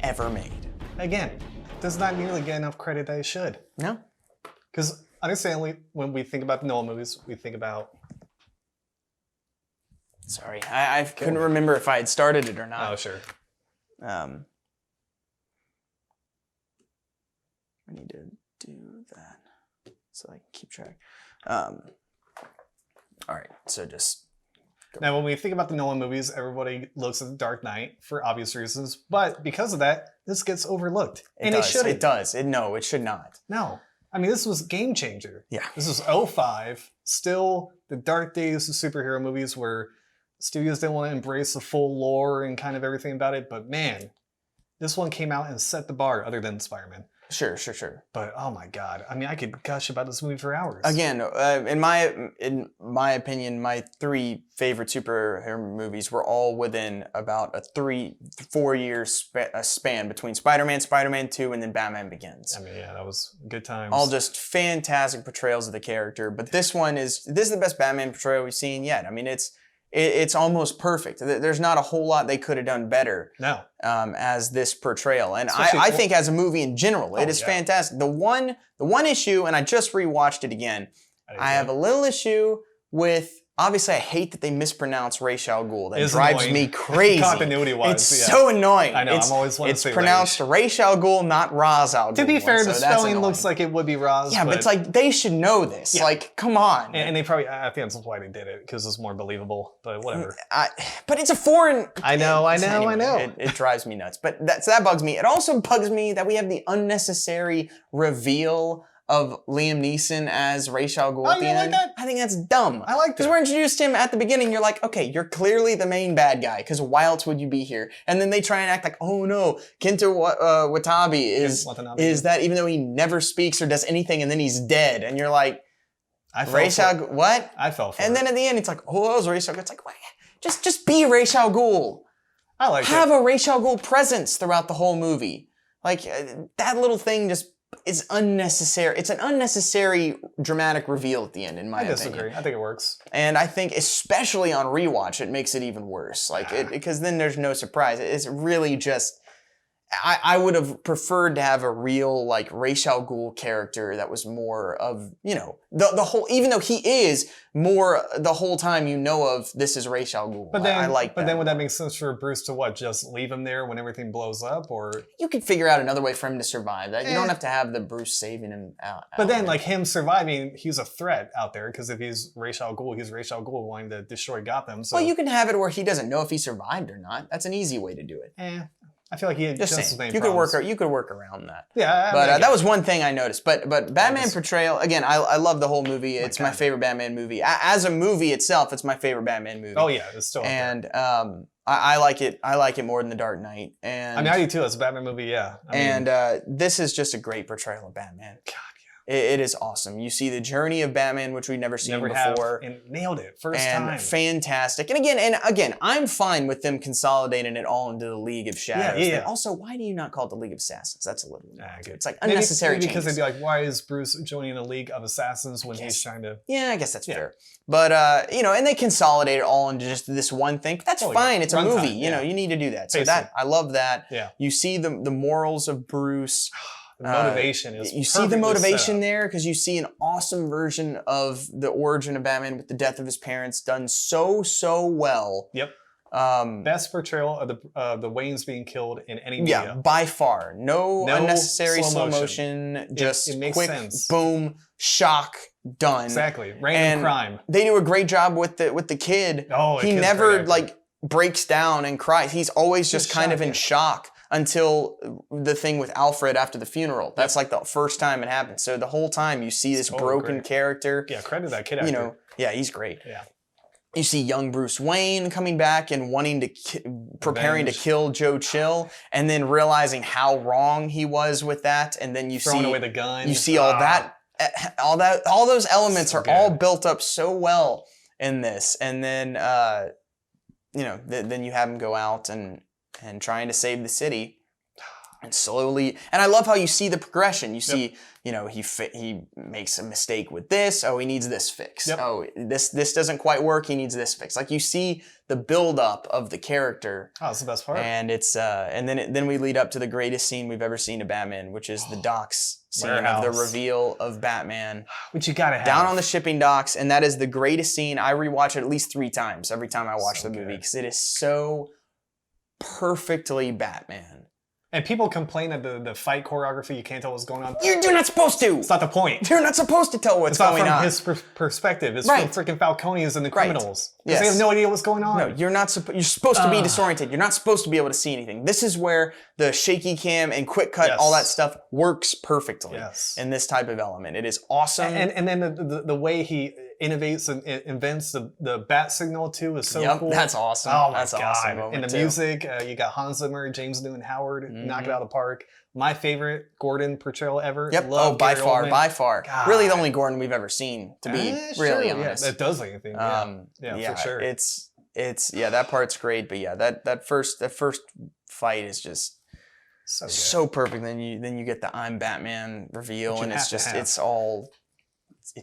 ever made. Again, does not nearly get enough credit that it should. No? Because understandably, when we think about the Nolan movies, we think about... Sorry, I couldn't remember if I had started it or not. Oh, sure. I need to do that so I can keep track. All right, so just... Now, when we think about the Nolan movies, everybody looks at The Dark Knight for obvious reasons, but because of that, this gets overlooked. It shouldn't. It does. No, it should not. No. I mean, this was game changer. Yeah. This was 2005, still the dark days of superhero movies where studios didn't want to embrace the full lore and kind of everything about it, but man, this one came out and set the bar other than Spider-Man. Sure. But oh my god, I mean, I could gush about this movie for hours. Again, in my opinion, my three favorite superhero movies were all within about a 3-4 year span between Spider-Man, Spider-Man 2, and then Batman Begins. I mean, yeah, that was good times. All just fantastic portrayals of the character. But this is the best Batman portrayal we've seen yet. I mean, it's it's almost perfect. There's not a whole lot they could have done better. No. As this portrayal, and I think as a movie in general, it is fantastic. The one issue, and I just rewatched it again. I have a little issue with. Obviously, I hate that they mispronounce Ra's al Ghul. That drives me crazy. Continuity-wise, it's so annoying. I know. I'm always wanting to say it's pronounced Ra's al Ghul, not Ra's al Ghul. To be fair, the spelling looks like it would be Ra's. Yeah, but it's like they should know this. Yeah. Like, come on. And they probably, I think that's why they did it, because it's more believable. But whatever. But it's a foreign. I know. It drives me nuts. But that bugs me. It also bugs me that we have the unnecessary reveal of Liam Neeson as Ra's al Ghul at the end. Like that? I think that's dumb. I like that. Because we're introduced to him at the beginning, you're like, okay, you're clearly the main bad guy, because why else would you be here? And then they try and act like, oh no, Kenta Watabe is that, even though he never speaks or does anything, and then he's dead. And you're like, Ra's al Ghul, what? I fell for it. And then at the end, it's like, oh, that was Ra's al Ghul. It's like, wait, just be Ra's al Ghul. I like Have a Ra's al Ghul presence throughout the whole movie. Like, that little thing just is unnecessary. It's an unnecessary dramatic reveal at the end, in my opinion. I disagree. I think it works. And I think, especially on rewatch, it makes it even worse. Like, because then there's no surprise. It's really just. I would have preferred to have a real, like, Ra's al Ghul character that was more of, the whole, even though he is more the whole time of this is Ra's al Ghul. But then, I like that. But then would that make sense for Bruce to what? Just leave him there when everything blows up, or? You could figure out another way for him to survive that. You don't have to have the Bruce saving him out. But then, like, him surviving, he's a threat out there, because if he's Ra's al Ghul wanting to destroy Gotham. So. Well, you can have it where he doesn't know if he survived or not. That's an easy way to do it. I feel like he had just as many you could work around that. Yeah, but that was one thing I noticed. But Batman portrayal, again, I love the whole movie. It's my favorite Batman movie. As a movie itself, it's my favorite Batman movie. Oh yeah, it's still. And I like it. I like it more than The Dark Knight. And I mean, I do too. It's a Batman movie, yeah. This is just a great portrayal of Batman. God. It is awesome. You see the journey of Batman, which we've never seen before. And nailed it first time. And fantastic. And again, I'm fine with them consolidating it all into the League of Shadows. Yeah. Also, why do you not call it the League of Assassins? That's a little good. It's like unnecessary maybe because they'd be like, why is Bruce joining the League of Assassins when he's trying to... Yeah, I guess that's fair. But, and they consolidate it all into just this one thing. That's fine. It's a movie. You need to do that. So I love that. Yeah. You see the morals of Bruce... The motivation is you see the motivation there because you see an awesome version of the origin of Batman with the death of his parents done so well. Yep. Best portrayal of the Waynes being killed in any media. Yeah, by far. No unnecessary slow motion. Just it makes quick, sense. Boom, shock, done. Exactly. Random crime. They do a great job with the kid. Oh, he never breaks down and cries. He's always just kind of in shock. Until the thing with Alfred after the funeral. That's like the first time it happened. So the whole time you see this broken character. Yeah, credit that kid actor. Yeah, he's great. Yeah. You see young Bruce Wayne coming back and wanting to, preparing to kill Joe Chill, and then realizing how wrong he was with that. And then you throwing away the gun. You see all those elements are all built up so well in this. And then, then you have him go out and trying to save the city, and slowly. And I love how you see the progression. You see, he makes a mistake with this. Oh, he needs this fixed. Yep. Oh, this doesn't quite work. He needs this fixed. Like you see the build up of the character. Oh, that's the best part. And it's and then we lead up to the greatest scene we've ever seen of Batman, which is the docks scene of the reveal of Batman. Which you gotta have. Down on the shipping docks, and that is the greatest scene. I rewatch it at least 3 times every time I watch the movie because it is so perfectly Batman. And people complain that the fight choreography, you can't tell what's going on. You're not supposed to. It's not the point. You're not supposed to tell what's going on. It's not from his perspective. It's from freaking Falcone's and the criminals. Because they have no idea what's going on. No, you're not you're supposed to be disoriented. You're not supposed to be able to see anything. This is where the shaky cam and quick cut, all that stuff works perfectly in this type of element. It is awesome. And then the way he innovates and invents the bat signal too is so cool. That's awesome. Oh my that's God. Awesome And the music, you got Hans Zimmer, James Newton Howard, knock it out of the park. My favorite Gordon portrayal ever. Yep. Love by Gary far. God. Really the only Gordon we've ever seen, to be really honest. Yeah, that does anything. Yeah, for sure. It's that part's great, but that first fight is just so perfect. Then you get the I'm Batman reveal, and it's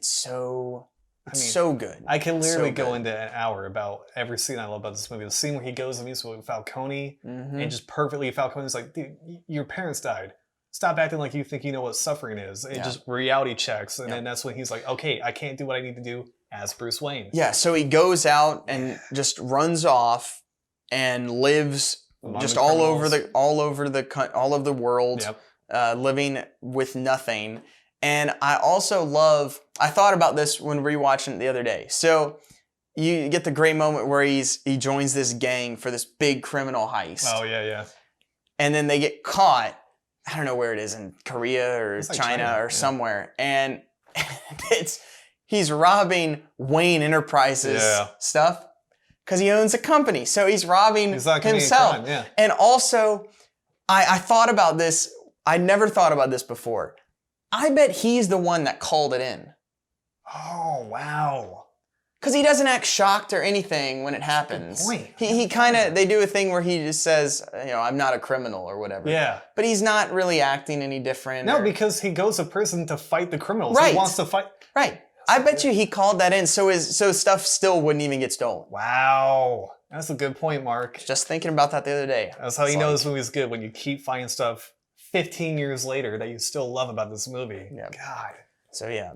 so It's so good. I can literally So go good. into an hour about every scene I love about this movie. The scene where he goes and meets with Falcone, and just perfectly Falcone's like, dude, your parents died. Stop acting like you think you know what suffering is. And just reality checks. And then that's when he's like, okay, I can't do what I need to do as Bruce Wayne. Yeah, so he goes out and just runs off and lives just all over the world, living with nothing. And I also I thought about this when rewatching it the other day. So you get the great moment where he joins this gang for this big criminal heist. Oh, yeah. And then they get caught. I don't know where it is, in Korea or It's like China or somewhere. And he's robbing Wayne Enterprises stuff because he owns a company. So he's robbing himself. Crime, yeah. And also, I thought about this. I never thought about this before. I bet he's the one that called it in. Oh, wow. Because he doesn't act shocked or anything when it happens. Good point. He kind of, they do a thing where he just says, I'm not a criminal or whatever. Yeah. But he's not really acting any different. No, because he goes to prison to fight the criminals. Right. He wants to fight. Right. I bet you he called that in so stuff still wouldn't even get stolen. Wow. That's a good point, Mark. Just thinking about that the other day. That's how you know this movie's good, when you keep finding stuff 15 years later that you still love about this movie. Yeah. God. So yeah,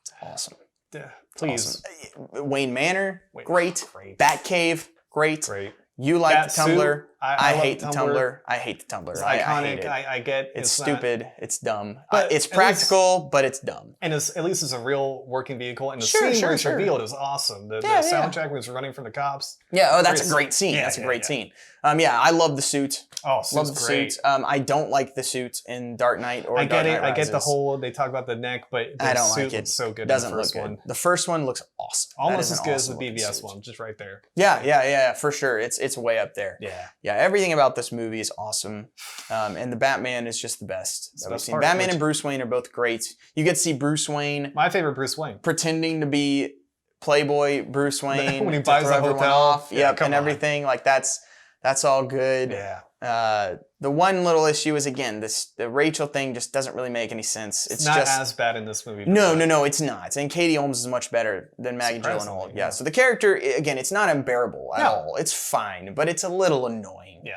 it's awesome. Yeah. Please. Awesome. Wayne Manor, great. Batcave, great. Great. You like That the Tumblr. suit, I hate the Tumblr. I hate the Tumblr. It's I iconic. hate it. I get It's stupid. It's dumb. But It's at practical, but it's dumb. And at least it's a real working vehicle. And the Sure, scene sure, where it's sure. revealed is awesome. The Yeah, soundtrack when he's running from the cops. Yeah, oh, that's Great a great scene. Yeah, That's a yeah, great yeah. scene. Yeah, I love the suit. Oh, Love suit's the great. suit. I don't like the suit in Dark Knight or I Dark get Knight it. I get the Rises. whole, they talk about the neck, but the I don't suit like it. looks so good Doesn't in the first look good. one. The first one looks awesome. That Almost is as an good as the awesome looking BVS suit. one, just right there. Yeah, for sure. It's way up there. Yeah. Yeah, everything about this movie is awesome. And the Batman is just the best that we've best seen. part, Batman which- and Bruce Wayne are both great. You get to see Bruce Wayne My favorite Bruce Wayne. pretending to be Playboy Bruce Wayne When he to buys throw the everyone hotel. off. Yeah, Yep, come and on. everything. Like that's all good. Yeah. The one little issue is, again, the Rachel thing just doesn't really make any sense. It's Not just as bad in this movie. no, it's not. And Katie Holmes is much better than Maggie Surprisingly, Gyllenhaal. yeah. Yeah, so the character, again, it's not unbearable at No. all. It's fine, but it's a little annoying. Yeah.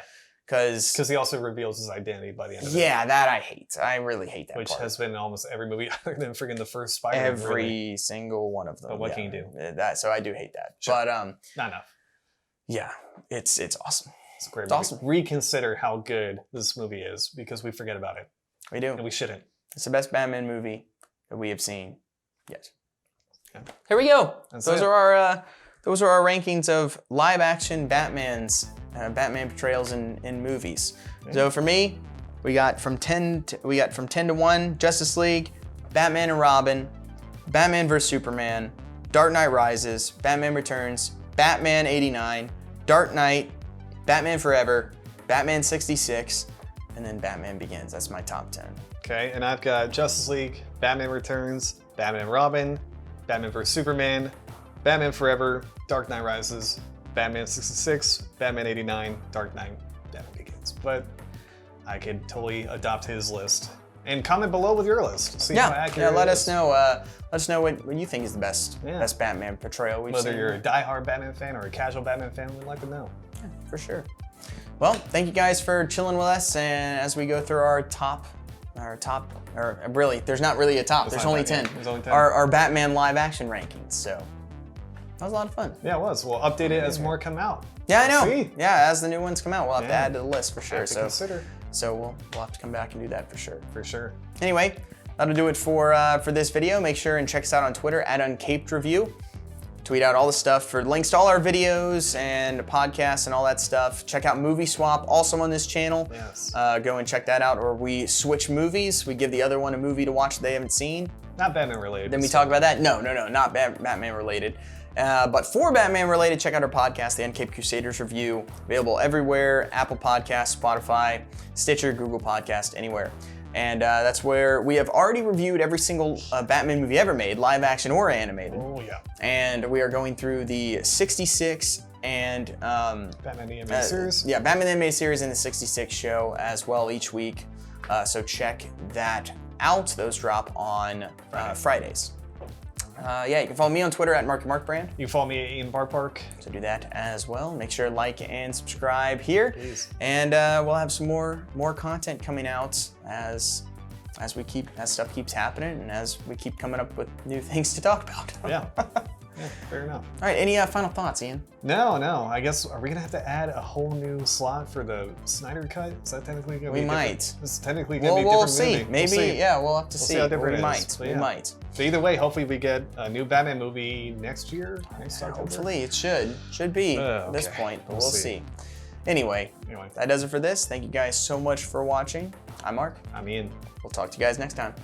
Because Because he also reveals his identity by the end of it. yeah, that I hate. I really hate that Which part. has been in almost every movie other than freaking the first Spider-Man. Every really. single one of them. But what yeah. can you do? So I do hate that. Sure. But Not enough. yeah, it's awesome. It's a great It's movie. awesome. Reconsider how good this movie is, because we forget about it. We do. And we shouldn't. It's the best Batman movie that we have seen yet. Yeah. Here we go. That's Those it. are our rankings of live action Batman's Batman portrayals in movies. Okay. So for me, we got from 10 to 1 Justice League, Batman and Robin, Batman vs Superman, Dark Knight Rises, Batman Returns, Batman 89, Dark Knight, Batman Forever, Batman 66, and then Batman Begins. That's my top 10. Okay, and I've got Justice League, Batman Returns, Batman and Robin, Batman vs Superman, Batman Forever, Dark Knight Rises, Batman 66, Batman 89, Dark Knight, Batman Begins. But I could totally adopt his list. And comment below with your list. See how accurate let it us is. know. Let us know what you think is the best Yeah. best Batman portrayal we've Whether seen. you're a diehard Batman fan or a casual Batman fan, we'd like to know. For sure. Well, thank you guys for chilling with us, and as we go through our top, or really, there's not really a top. There's not only that, 10. yeah. There's only 10. Our Batman live action rankings. So that was a lot of fun. Yeah, it was. We'll update it as more come out. Yeah, I know. See? Yeah, as the new ones come out, we'll have to Yeah. add to the list for sure. Have to So consider. we'll have to come back and do that for sure. For sure. Anyway, that'll do it for this video. Make sure and check us out on Twitter at Uncaped Review. Tweet out all the stuff for links to all our videos and podcasts and all that stuff. Check out Movie Swap, also on this channel. Yes. Go and check that out. Or we switch movies. We give the other one a movie to watch that they haven't seen. Not Batman related. Then we talk about that. No, not Batman related. But for Batman related, check out our podcast, the Uncaped Crusaders Review. Available everywhere: Apple Podcasts, Spotify, Stitcher, Google Podcast, anywhere. And that's where we have already reviewed every single Batman movie ever made, live action or animated. Oh, yeah. And we are going through the 66 and Batman the Animated Series. yeah, Batman the Animated Series and the 66 show as well each week. So check that out. Those drop on Fridays. Yeah, you can follow me on Twitter at MarkyMarkBrand. You can follow me at Ian Barpark. So do that as well. Make sure to like and subscribe here. Please. And we'll have some more content coming out as stuff keeps happening and as we keep coming up with new things to talk about. Yeah. Yeah, fair enough. All right, any final thoughts, Ian? No. I guess, are we gonna have to add a whole new slot for the Snyder Cut? Is that technically gonna be? We might. This is technically gonna be a different We'll see. movie. Maybe, We'll see. yeah, we'll have to We'll see. see how different we it might. is, but We yeah. might. So either way, hopefully we get a new Batman movie next year. Next October. Hopefully, it should be at this Okay. point, but We'll we'll see. see. Anyway, Anyway, that does it for this. Thank you guys so much for watching. I'm Mark. I'm Ian. We'll talk to you guys next time.